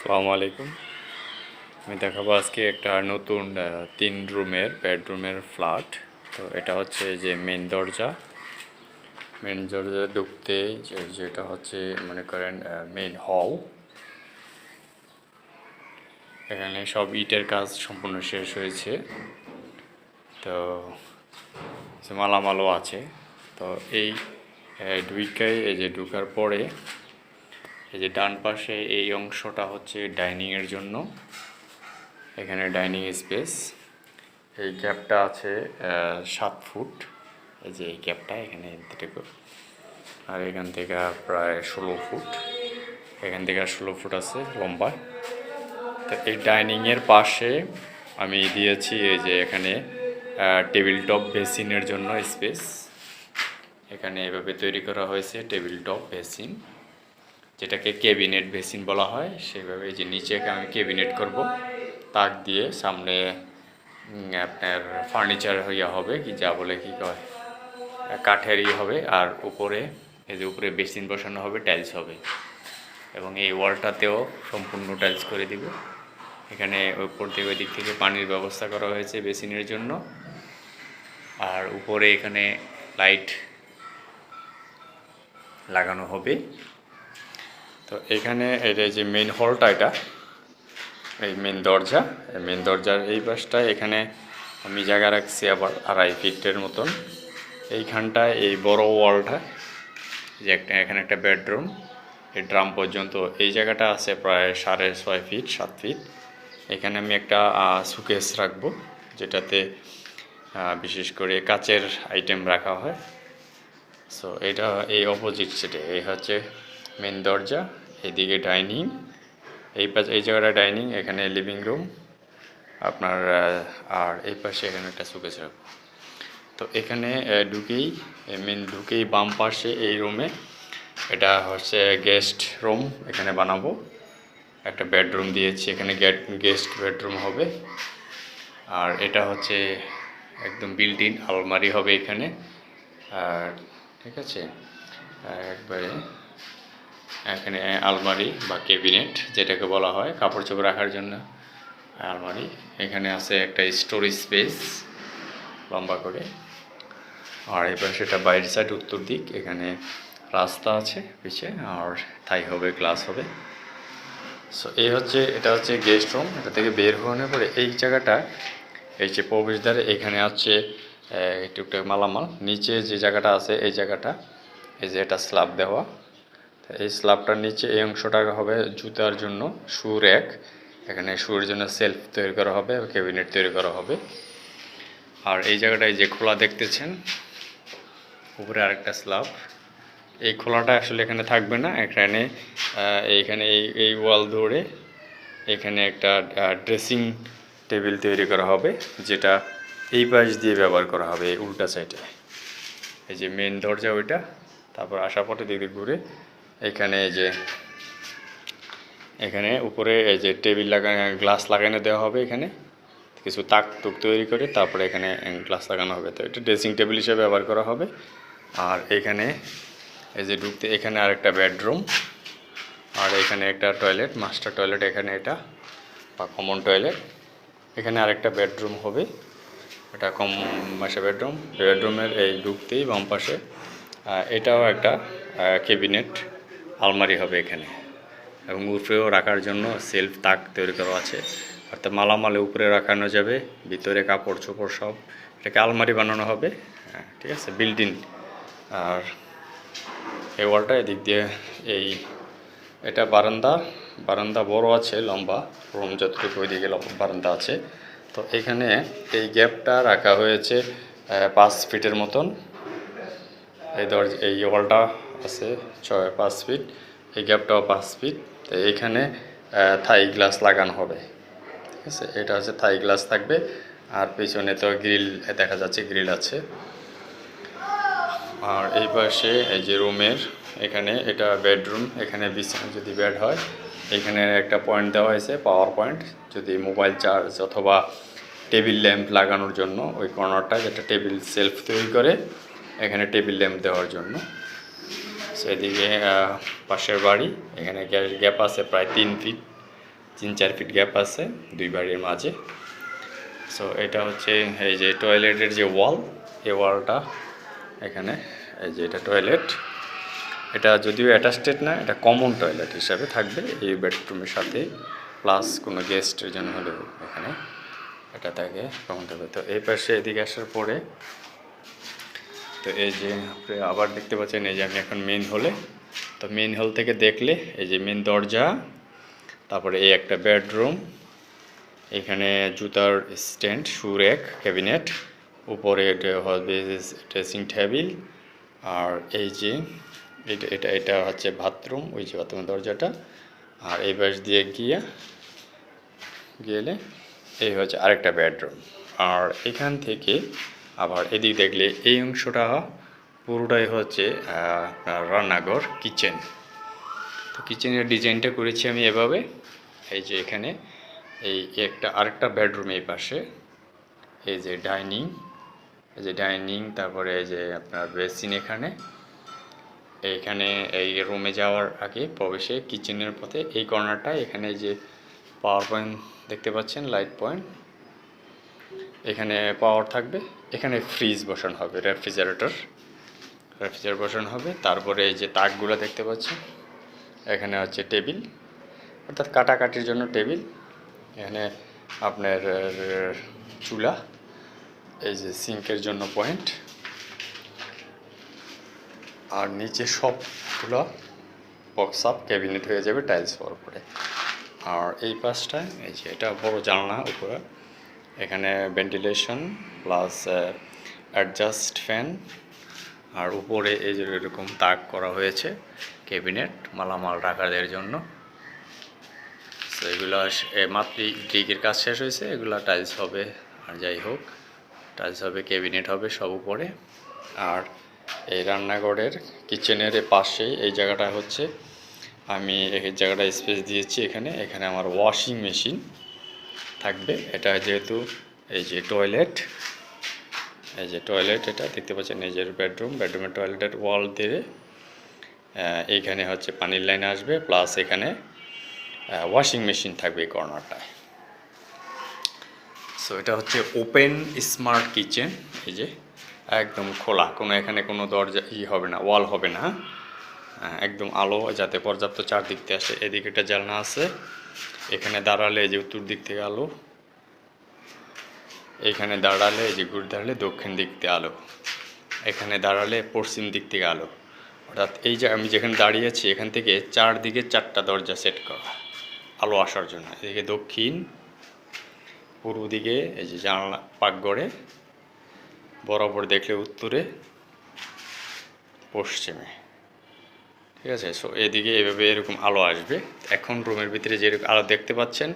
আসসালামু আলাইকুম। আমি দেখাবো আজকে একটা নতুন 3 রুমের বেডরুমের ফ্ল্যাট। তো এটা হচ্ছে যে মেন দরজা ঢুকতে যেটা হচ্ছে মনে করেন মেন হল। এখানে সব ইটের কাজ সম্পূর্ণ শেষ হয়েছে, তো মালামালও আছে। তো এই ঢুকার পরে এই যে ডান পাশে এই অংশটা হচ্ছে ডাইনিংয়ের জন্য। এখানে ডাইনিং স্পেস, এই গ্যাপটা আছে 7 ফুট। এই যে এই গ্যাপটা এখানে এতটুকু, আর এখান থেকে প্রায় 16 ফুট, এখান থেকে 16 ফুট আছে লম্বা। তো এই ডাইনিংয়ের পাশে আমি দিয়েছি এই যে এখানে টেবিল টপ বেসিনের জন্য স্পেস। এখানে এভাবে তৈরি করা হয়েছে টেবিল টপ বেসিন, যেটাকে ক্যাবিনেট বেসিন বলা হয়। সেইভাবে এই যে নিচে আমি ক্যাবিনেট করব, তাক দিয়ে সামনে আপনার ফার্নিচার হইয়া হবে কি যা বলে কি কয় কাঠেরই হবে, আর উপরে এই যে উপরে বেসিন বসানো হবে, টাইলস হবে, এবং এই ওয়ালটাতেও সম্পূর্ণ টাইলস করে দিব। এখানে উপর থেকে ওই দিক থেকে পানির ব্যবস্থা করা হয়েছে বেসিনের জন্য, আর উপরে এখানে লাইট লাগানো হবে। তো এখানে এটা যে মেন হলটা, এটা এই মেন দরজার এই পাশটায় এখানে আমি জায়গা রাখছি আবার 2.5 ফিটের মতন। এইখানটায় এই বড় ওয়ালটা যে এখানে একটা বেডরুম, এই ড্রাম পর্যন্ত এই জায়গাটা আছে প্রায় 6.5 ফিট 7 ফিট। এখানে আমি একটা সুকেস রাখবো, যেটাতে বিশেষ করে কাচের আইটেম রাখা হয়। সো এটা এই অপোজিট সাইডে এই হচ্ছে মেন দরজা, এইদিকে ডাইনিং, এই জায়গাটা ডাইনিং, এখানে লিভিং রুম আপনার, আর এই পাশে এখানে একটা সুকেস রাখবো। তো এখানে ঢুকেই বাম পাশে এই রুমে এটা হচ্ছে গেস্ট রুম, এখানে বানাবো। একটা বেডরুম দিয়েছি, এখানে গেস্ট বেডরুম হবে। আর এটা হচ্ছে একদম বিল্ট ইন আলমারি হবে এখানে, আর ঠিক আছে একবারে এখানে আলমারি বা ক্যাবিনেট যেটাকে বলা হয়, কাপড় চোপড় রাখার জন্য আলমারি। এখানে আছে একটা স্টোরেজ স্পেস লম্বা করে, আর এবার সেটা বাইরের সাইড উত্তর দিক, এখানে রাস্তা আছে পিছে, আর থাই হবে, গ্লাস হবে। সো এটা হচ্ছে গেস্ট রুম। এটা থেকে বের হওয়ার পরে এই জায়গাটা, এই যে প্রবেশদ্বারে এখানে আছে টুকটাক মালামাল। নিচে যে জায়গাটা আছে এই জায়গাটা, এই যে এটা স্ল্যাব দেওয়া, এই স্ল্যাবটার নিচে এই অংশটা হবে জুতার জন্য শু র্যাক। এখানে শুর জন্য সেলফ তৈরি করা হবে, ক্যাবিনেট তৈরি করা হবে। আর এই জায়গাটায় যে খোলা দেখতেছেন উপরে আরেকটা স্ল্যাব, এই খোলাটা আসলে এখানে থাকবে না। এইখানে এই ওয়াল ধরে এখানে একটা ড্রেসিং টেবিল তৈরি করা হবে, যেটা এই পাশ দিয়ে ব্যবহার করা হবে এই উল্টা সাইডে। এই যে মেন দরজা ওইটা, তারপর আসার পথে দিকে ঘুরে এখানে উপরে এই যে টেবিল গ্লাস লাগানো দেওয়া হবে, এখানে কিছু তাক টুক তৈরি করে তারপরে এখানে গ্লাস লাগানো হবে। তো এটা ড্রেসিং টেবিল হিসেবে ব্যবহার করা হবে। আর এখানে এই যে ঢুকতে এখানে আরেকটা বেডরুম, আর এখানে একটা টয়লেট, মাস্টার টয়লেট এখানে, এটা বা কমন টয়লেট। এখানে আরেকটা বেডরুম হবে, এটা বেডরুমের এই ঢুকতেই বাম পাশে এটাও একটা ক্যাবিনেট আলমারি হবে এখানে, এবং উপরেও রাখার জন্য সেলফ তাক তৈরি করা আছে, অর্থাৎ মালামালে উপরে রাখানো যাবে, ভিতরে কাপড় চোপড় সব, এটাকে আলমারি বানানো হবে। ঠিক আছে, বিল্ট ইন। আর এই ওয়ালটা এদিক দিয়ে এটা বারান্দা বড় আছে, লম্বা রুম যতটুকু ওইদিকে বারান্দা আছে। তো এখানে এই গ্যাপটা রাখা হয়েছে 5 ফিটের মতন। এই ওয়ালটা আছে 5 ফিট, এই গ্যাপটাও 5 ফিট। তো এইখানে থাই গ্লাস লাগানো হবে। ঠিক আছে, এটা হচ্ছে থাই গ্লাস থাকবে। আর পেছনে তো গ্রিল দেখা যাচ্ছে, গ্রিল আছে। আর এই পাশে এই যে রুমের এখানে এটা বেডরুম, এখানে বিছানা যদি বেড হয়, এখানে একটা পয়েন্ট দেওয়া হয়েছে, পাওয়ার পয়েন্ট, যদি মোবাইল চার্জ অথবা টেবিল ল্যাম্প লাগানোর জন্য ওই কর্নারটা, যেটা টেবিল সেলফ তৈরি করে, এখানে টেবিল ল্যাম্প দেওয়ার জন্য। সেদিকে পাশের বাড়ি, এখানে গ্যাপ আছে প্রায় 3 ফিট, 3-4 ফিট গ্যাপ আছে দুই বাড়ির মাঝে। সো এটা হচ্ছে এই যে টয়লেটের যে ওয়াল, এই ওয়ালটা এখানে, এই যে এটা টয়লেট। এটা যদিও অ্যাটাচড না, এটা কমন টয়লেট হিসাবে থাকবে এই বেডরুমের সাথে, প্লাস কোনো গেস্টের জন্য হলেও এখানে এটা থাকে কমন থাকবে। তো এই পাশে এদিকে আসার পরে তো এই যে আপনি আবার দেখতে পাচ্ছেন, এই যে আমি এখন মেইন হলে, তো মেইন হল থেকে দেখলে এই যে মেইন দরজা, তারপরে এই একটা বেডরুম, এখানে জুতার স্ট্যান্ড, শু র্যাক, ক্যাবিনেট, উপরে এটা হবে ড্রেসিং টেবিল, আর এই যে এটা হচ্ছে বাথরুম, ওই যে বাথরুমের দরজাটা। আর এই পাশ দিয়ে গেলে এই হচ্ছে আরেকটা বেডরুম। আর এখান থেকে আবার এদিক দেখলে এই অংশটা পুরোটাই হচ্ছে রান্নাঘর, কিচেন। তো কিচেনের ডিজাইনটা করেছি আমি এভাবে, এই যে এখানে এই আরেকটা বেডরুম এই পাশে, এই যে ডাইনিং, তারপরে এই যে আপনার বেসিন এইখানে এই রুমে যাওয়ার আগে প্রবেশে কিচেনের পথে এই কর্নারটা, এখানে যে পাওয়ার পয়েন্ট দেখতে পাচ্ছেন, লাইট পয়েন্ট, এখানে পাওয়ার থাকবে। এখানে ফ্রিজ বসানো হবে, রেফ্রিজারেটর বসানো হবে। তারপরে এই যে তাকগুলো দেখতে পাচ্ছেন, এখানে হচ্ছে টেবিল, অর্থাৎ কাটাকাটির জন্য টেবিল। এখানে আপনার চুলা, এই যে সিঙ্কের জন্য পয়েন্ট, আর নিচে সবগুলো বক্স আপ ক্যাবিনেট হয়ে যাবে টাইলস হওয়ার পরে। আর এই পাশটায় এই যে এটা বড় জানলা উপরে, এখানে ভেন্টিলেশন প্লাস অ্যাডজাস্ট ফ্যান, আর উপরে এই যে এরকম তাক করা হয়েছে ক্যাবিনেট মালামাল রাখার জন্য। তো এগুলো মাত্র ব্রিকের কাজ শেষ হয়েছে, এগুলো টাইলস হবে। আর যাই হোক, টাইলস হবে, ক্যাবিনেট হবে সব উপরে। আর এই রান্নাঘরের কিচেনের পাশে এই জায়গাটা হচ্ছে আমি এই জায়গাটা স্পেস দিয়েছি, এখানে আমার ওয়াশিং মেশিন থাকবে। এটা যেহেতু এই যে টয়লেট, এটা দেখতে পাচ্ছেন, এই যে বেডরুমের টয়লেটের ওয়াল দিয়ে এইখানে হচ্ছে পানির লাইন আসবে, প্লাস এখানে ওয়াশিং মেশিন থাকবে এই কর্নারটায়। সো এটা হচ্ছে ওপেন স্মার্ট কিচেন, এই যে একদম খোলা, এখানে কোনো দরজা হবে না, ওয়াল হবে না, একদম আলো যাতে পর্যাপ্ত চারদিক থেকে আসে। এদিকে একটা জানলা আছে, এখানে দাঁড়ালে এই যে উত্তর দিক থেকে আলো, এখানে দাঁড়ালে এই যে ঘুরে দাঁড়ালে দক্ষিণ দিক থেকে আলো, এখানে দাঁড়ালে পশ্চিম দিক থেকে আলো। অর্থাৎ এই যে আমি যেখানে দাঁড়িয়েছি এখান থেকে চারদিকে 4টা দরজা সেট করা আলো আসার জন্য। এদিকে দক্ষিণ, পূর্ব দিকে এই যে জানলা, পাকঘরে বরাবর দেখলে উত্তরে, পশ্চিমে, ঠিক আছে। সো এদিকে এভাবে এরকম আলো আসবে। এখন রুমের ভিতরে যেরকম আলো দেখতে পাচ্ছেন,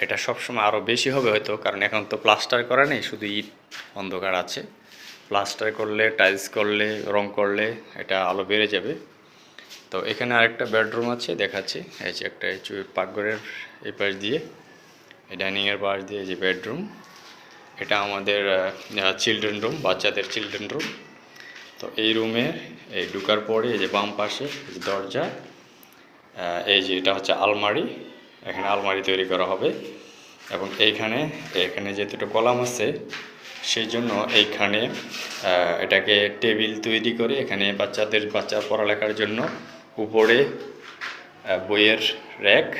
এটা সবসময় আরও বেশি হবে হয়তো, কারণ এখন তো প্লাস্টার করা নেই, শুধু ইট অন্ধকার আছে। প্লাস্টার করলে, টাইলস করলে, রং করলে এটা আলো বেড়ে যাবে। তো এখানে আরেকটা বেডরুম আছে, দেখাচ্ছি। এই যে একটা পাকঘরের এই পাশ দিয়ে, এই ডাইনিংয়ের পাশ দিয়ে যে বেডরুম, এটা আমাদের চিলড্রেন রুম, বাচ্চাদের চিলড্রেন রুম। তো এই রুমে এই ঢুকার পরে এই যে বাম পাশে যে দরজা, এই যে এটা হচ্ছে আলমারি, এখানে আলমারি তৈরি করা হবে। এবং এখানে যেহেতু একটা কলাম আছে, সেই জন্য এইখানে এটাকে টেবিল তৈরি করে এখানে বাচ্চার পড়ালেখার জন্য উপরে বইয়ের র্যাক,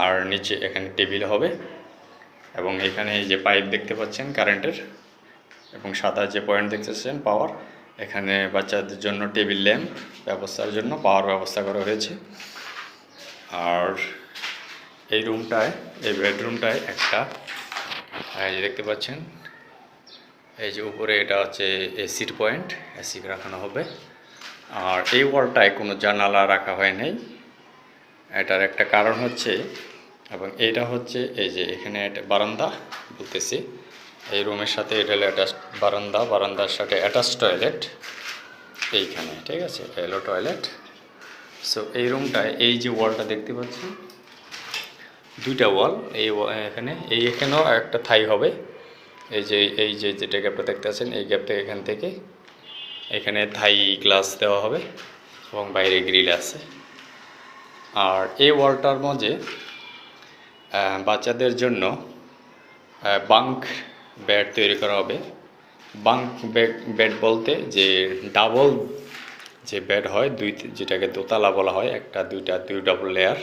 আর নিচে এখানে টেবিল হবে। এবং এখানে এই যে পাইপ দেখতে পাচ্ছেন কারেন্টের, এবং সাদা যে পয়েন্ট দেখতেছেন পাওয়ার, এখানে বাচ্চাদের জন্য টেবিল ল্যাম্প ব্যবস্থার জন্য পাওয়ার ব্যবস্থা করা হয়েছে। আর এই বেডরুমটায় একটা এই যে দেখতে পাচ্ছেন, এই যে উপরে এটা হচ্ছে এসির পয়েন্ট, এসি রাখানো হবে। আর এই ওয়ালটায় কোনো জানালা রাখা হয় নাই, এটার একটা কারণ হচ্ছে, এবং এইটা হচ্ছে এই যে এখানে একটা বারান্দা বলতেছি, এই রুমের সাথে এটা অ্যাটাচ বারান্দার সাথে অ্যাটাচ টয়লেট এইখানে, ঠিক আছে, এলো টয়লেট। সো এই রুমটায় এই যে ওয়ালটা দেখতে পাচ্ছেন, 2টা ওয়াল, এখানেও একটা থাই হবে। এই যে যেটা গ্যাপটা দেখতে পাচ্ছেন, এই গ্যাপটা এখান থেকে এখানে থাই গ্লাস দেওয়া হবে, এবং বাইরে গ্রিল আছে। আর এই ওয়ালটার মাঝে বাচ্চাদের জন্য বাঙ্ক বেড তৈরি করা হবে। বাঙ্ক বেড বলতে যে ডাবল যে বেড হয় যেটাকে দোতলা বলা হয়, একটা দুই ডাবল লেয়ার,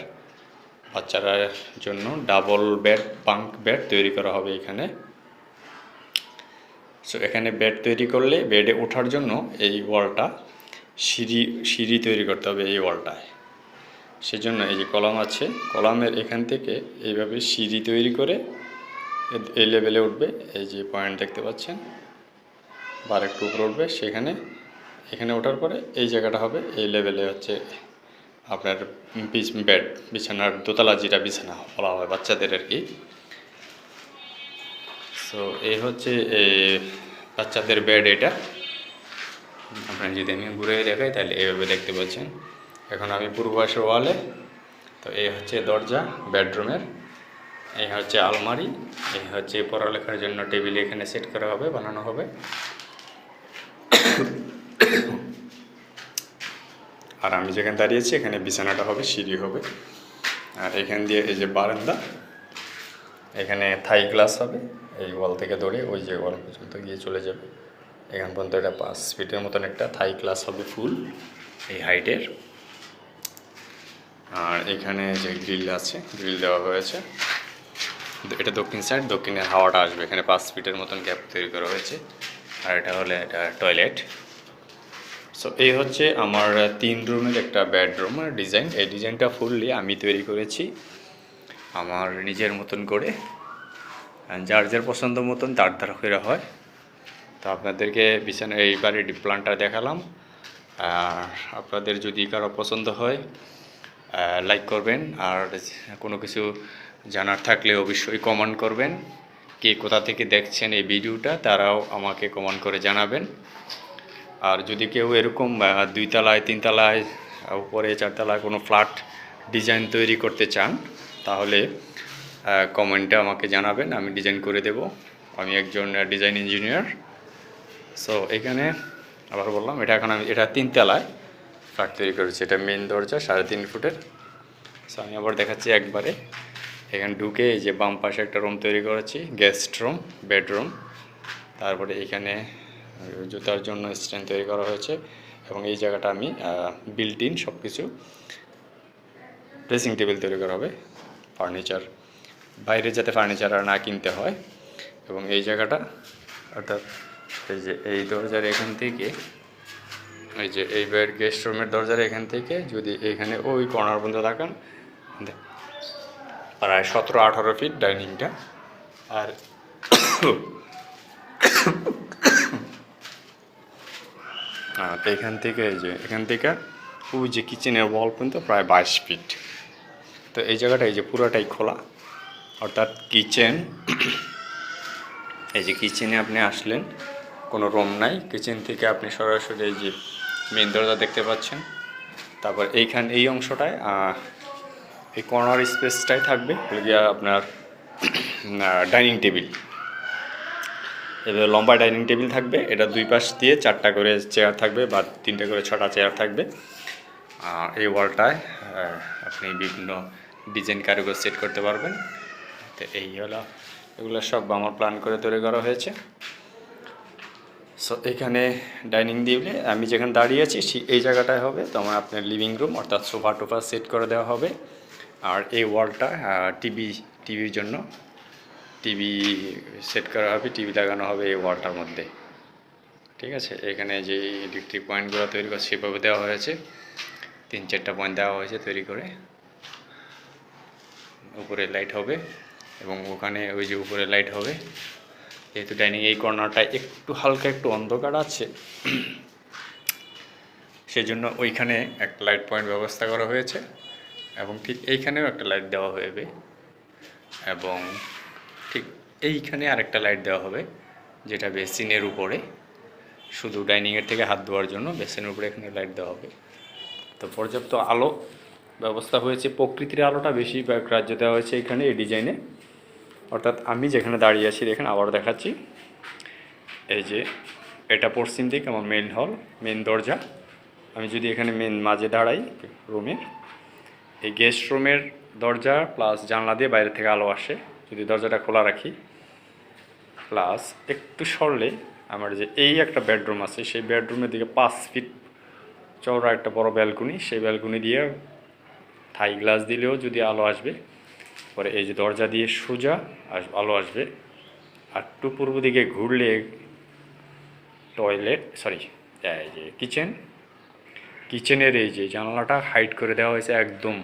বাচ্চাদের জন্য ডাবল বেড বাঙ্ক বেড তৈরি করা হবে এখানে। সো এখানে বেড তৈরি করলে বেডে ওঠার জন্য এই ওয়ালটা সিঁড়ি তৈরি করতে হবে এই ওয়ালটায়। সেজন্য এই যে কলাম আছে, কলামের এখান থেকে এইভাবে সিঁড়ি তৈরি করে এই লেভেলে উঠবে। এই যে পয়েন্ট দেখতে পাচ্ছেন, বার একটু উপরে উঠবে, এখানে ওঠার পরে এই জায়গাটা হবে এই লেভেলে হচ্ছে আপনার বেড, বিছানার দোতলা, যেটা বিছানা বলা হয় বাচ্চাদের আর কি। সো এই হচ্ছে বাচ্চাদের বেড। এটা আপনার যদি আমি ঘুরে দেখাই তাহলে এইভাবে দেখতে পাচ্ছেন। এখন আমি পূর্ব পাশের ওয়ালে, তো এই হচ্ছে দরজা বেডরুমের, এই হচ্ছে আলমারি, এই হচ্ছে পড়ালেখার জন্য টেবিল এখানে সেট করা হবে, বানানো হবে। আর আমি যেখানে দাঁড়িয়েছি এখানে বিছানাটা হবে, সিঁড়ি হবে। আর এখান দিয়ে এই যে বারান্দা, এখানে থাই গ্লাস হবে, এই ওয়াল থেকে ধরে ওই যে ওয়াল পর্যন্ত গিয়ে চলে যাবে। এখান পর্যন্ত এটা 5 ফিটের মতন একটা থাই গ্লাস হবে ফুল এই হাইটের। আর এখানে যে গ্রিল আছে, গ্রিল দেওয়া হয়েছে। এটা দক্ষিণ সাইড, দক্ষিণের হাওয়াটা আসবে। এখানে 5 ফিটের মতন গ্যাপ তৈরি করা হয়েছে। আর এটা হলে এটা টয়লেট। সো এই হচ্ছে আমার 3 রুমের একটা বেডরুমের ডিজাইন। এই ডিজাইনটা ফুললি আমি তৈরি করেছি আমার নিজের মতন করে, যার যার পছন্দ মতন তার করে হয়। তো আপনাদেরকে বিছানা এই বাড়ির প্ল্যানটা দেখালাম। আর আপনাদের যদি কারো পছন্দ হয় লাইক করবেন, আর কোনো কিছু জানার থাকলে অবশ্যই কমেন্ট করবেন। কে কোথা থেকে দেখছেন এই ভিডিওটা তারাও আমাকে কমেন্ট করে জানাবেন। আর যদি কেউ এরকম 2 তলায় 3 তলায় উপরে 4 তলায় কোনো ফ্ল্যাট ডিজাইন তৈরি করতে চান তাহলে কমেন্টে আমাকে জানাবেন, আমি ডিজাইন করে দেব। আমি একজন ডিজাইন ইঞ্জিনিয়ার। সো এখানে আবার বললাম এটা 3 তলায় ফ্ল্যাট তৈরি করেছি। এটা মেন দরজা 3.5 ফুটের। সো আমি আবার দেখাচ্ছি একবারে। এখানে ঢুকে এই যে বাম পাশে একটা রুম তৈরি করেছি, গেস্ট রুম, বেডরুম। তারপরে এখানে জুতার জন্য স্ট্যান্ড তৈরি করা হয়েছে, এবং এই জায়গাটা আমি বিল্ট ইন সব কিছু ড্রেসিং টেবিল তৈরি করা হবে। ফার্নিচার বাইরে যাতে ফার্নিচার আর না কিনতে হয়। এবং এই জায়গাটা অর্থাৎ এই যে এই দরজার এখান থেকে, এই যে এই গেস্ট রুমের দরজার এখান থেকে যদি এখানে ওই কর্নার পর্যন্ত তাকান, প্রায় 17-18 ফিট ডাইনিংটা। আর এখান থেকে এই যে এখান থেকে ওই যে কিচেনের ওয়াল পর্যন্ত প্রায় 22 ফিট। তো এই জায়গাটা এই যে পুরোটাই খোলা, অর্থাৎ কিচেন। এই যে কিচেনে আপনি আসলেন, কোনো রুম নাই, কিচেন থেকে আপনি সরাসরি এই যে মেন দরজা দেখতে পাচ্ছেন। তারপর এই অংশটায় এই কর্নার স্পেসটাই থাকবে আপনার ডাইনিং টেবিল। এবার লম্বা ডাইনিং টেবিল থাকবে, এটা 2 পাশ দিয়ে 4টা করে চেয়ার থাকবে, বা 3টে করে 6টা চেয়ার থাকবে। এই ওয়ালটায় আপনি বিভিন্ন ডিজাইন কারিগর সেট করতে পারবেন। তো এই হলো, এগুলো সব আমার প্ল্যান করে তৈরি করা হয়েছে। সো এখানে ডাইনিং দিলে আমি যেখানে দাঁড়িয়ে আছি এই জায়গাটায় হবে তোমার আপনার লিভিং রুম, অর্থাৎ সোফা টোফা সেট করে দেওয়া হবে। আর এই ওয়ালটা টিভির জন্য টিভি সেট করা হবে, টিভি লাগানো হবে এই ওয়ালটার মধ্যে। ঠিক আছে, এখানে যে ইলেকট্রিক পয়েন্টগুলো তৈরি করা সেভাবে দেওয়া হয়েছে, 3-4টা পয়েন্ট দেওয়া হয়েছে তৈরি করে। উপরে লাইট হবে এবং ওখানে ওই যে উপরে লাইট হবে। যেহেতু ডাইনিং এই কর্নারটা একটু হালকা একটু অন্ধকার আছে, সেজন্য ওইখানে একটা লাইট পয়েন্ট ব্যবস্থা করা হয়েছে, এবং ঠিক এইখানেও একটা লাইট দেওয়া হবে, এবং ঠিক এইখানে আরেকটা লাইট দেওয়া হবে যেটা বেসিনের উপরে, শুধু ডাইনিংয়ের থেকে হাত ধোয়ার জন্য বেসিনের উপরে এখানে লাইট দেওয়া হবে। তো পর্যাপ্ত আলো ব্যবস্থা হয়েছে, প্রকৃতির আলোটা বেশি গ্রাহ্য দেওয়া হয়েছে এখানে এই ডিজাইনে। অর্থাৎ আমি যেখানে দাঁড়িয়ে আছি দেখেন, আবার দেখাচ্ছি, এই যে এটা পশ্চিম দিক আমার মেন হল, মেন দরজা। আমি যদি এখানে মেন মাঝে দাঁড়াই রুমের, এই গেস্ট রুমের দরজা প্লাস জানলা দিয়ে বাইরে থেকে আলো আসে যদি দরজাটা খোলা রাখি। প্লাস একটু সরলে আমার যে এই একটা বেডরুম আছে, সেই বেডরুমের দিকে 5 ফিট চওড়া একটা বড় ব্যালকনি, সেই ব্যালকনি দিয়ে থাই গ্লাস দিলেও যদি আলো আসবে। পরে এই যে দরজা দিয়ে সোজা আলো আসবে। আর একটু পূর্ব দিকে ঘুরলে টয়লেট, সরি, এই যে কিচেনের এই যে জানালাটা হাইট করে দেওয়া হয়েছে একদম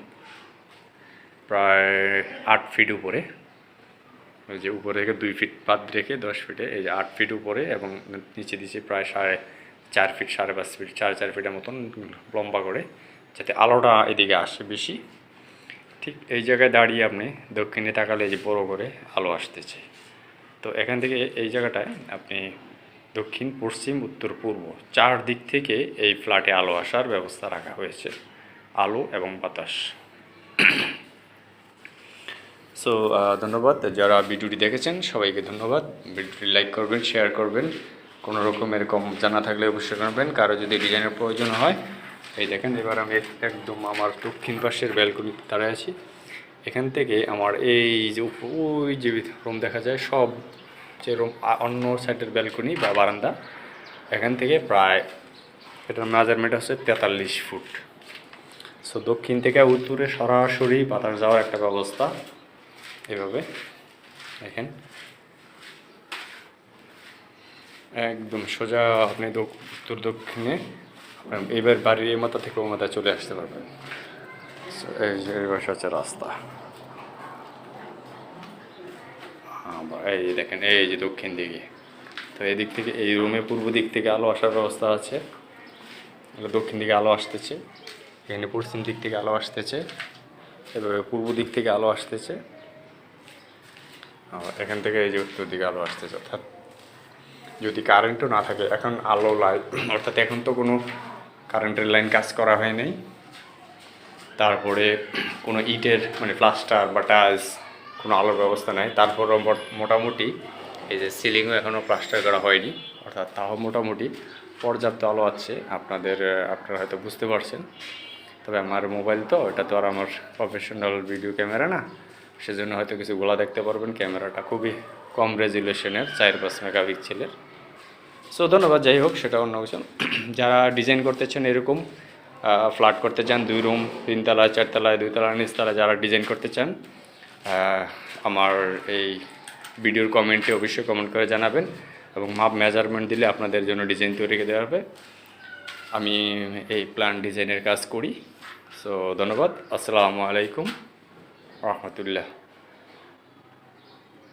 প্রায় 8 ফিট উপরে। ওই যে উপরে থেকে 2 ফিট বাদ রেখে 10 ফিটে, এই যে 8 ফিট উপরে, এবং নিচে দিচ্ছে প্রায় 4.5 ফিট, 5.5 ফিট, 4.5 ফিটের মতন লম্বা করে, যাতে আলোটা এদিকে আসে বেশি। ঠিক এই জায়গায় দাঁড়িয়ে আপনি দক্ষিণে তাকালে এই যে বড় করে আলো আসতেছে। তো এখান থেকে এই জায়গাটায় আপনি দক্ষিণ, পশ্চিম, উত্তর, পূর্ব 4 দিক থেকে এই ফ্ল্যাটে আলো আসার ব্যবস্থা রাখা হয়েছে, আলো এবং বাতাস। সো ধন্যবাদ যারা ভিডিওটি দেখেছেন, সবাইকে ধন্যবাদ। ভিডিওটি লাইক করবেন, শেয়ার করবেন, কোনো রকম এরকম জানা থাকলে অবশ্যই করবেন। কারো যদি ডিজাইনের প্রয়োজন হয়, এই দেখেন এবার আমি একদম আমার দক্ষিণ পাশের ব্যালকনিতে দাঁড়ায় আছি। এখান থেকে আমার এই যে ওই যে রুম দেখা যায়, সব যে রুম অন্য সাইডের ব্যালকনি বা বারান্দা, এখান থেকে প্রায় এটার মেজারমেন্ট হচ্ছে 43 ফুট। সো দক্ষিণ থেকে উত্তরে সরাসরি বাতাস যাওয়ার একটা ব্যবস্থা এভাবে দেখেন, একদম সোজা আপনি উত্তর দক্ষিণে এবার বাড়ির এই মাথা থেকে ও মাথায় চলে আসতে পারবেন। এই যে বাসা হচ্ছে রাস্তা, এই দেখেন এই যে দক্ষিণ দিকে। তো এই দিক থেকে এই রুমে পূর্ব দিক থেকে আলো আসার ব্যবস্থা আছে, দক্ষিণ দিকে আলো আসতেছে, এখানে পশ্চিম দিক থেকে আলো আসতেছে, এভাবে পূর্ব দিক থেকে আলো আসতেছে, এখান থেকে এই যে উত্তর দিকে আলো আসতেছে। অর্থাৎ যদি কারেন্টও না থাকে, এখন আলো লাইট, অর্থাৎ এখন তো কোনো কারেন্টের লাইন কাজ করা হয় নাই, তারপরে কোনো ইটের মানে প্লাস্টার বা টাইলস কোনো আলোর ব্যবস্থা নাই, তারপরও মোটামুটি এই যে সিলিংও এখনও প্লাস্টার করা হয়নি, অর্থাৎ তাও মোটামুটি পর্যাপ্ত আলো আছে। আপনারা হয়তো বুঝতে পারছেন। তবে আমার মোবাইল তো, এটা তো আর আমার প্রফেশনাল ভিডিও ক্যামেরা না, সেজন্য হয়তো কিছু গোলা দেখতে পারবেন। ক্যামেরাটা খুবই কম রেজুলেশনের, 4-5 মেগাপিক্সেলের। সো ধন্যবাদ, যাই হোক সেটা অন্য কিছু। যারা ডিজাইন করতেছেন এরকম ফ্ল্যাট করতে চান, 2 রুম, 3 তলায়, 4 তলায়, 2 তলায়, নিচতলায়, যারা ডিজাইন করতে চান, আমার এই ভিডিওর কমেন্টে অবশ্যই কমেন্ট করে জানাবেন, এবং মাপ মেজারমেন্ট দিলে আপনাদের জন্য ডিজাইন তৈরি করে দেওয়া হবে। আমি এই প্ল্যান ডিজাইনের কাজ করি। সো ধন্যবাদ, আসসালামু আলাইকুম রহমতুল্লাহ।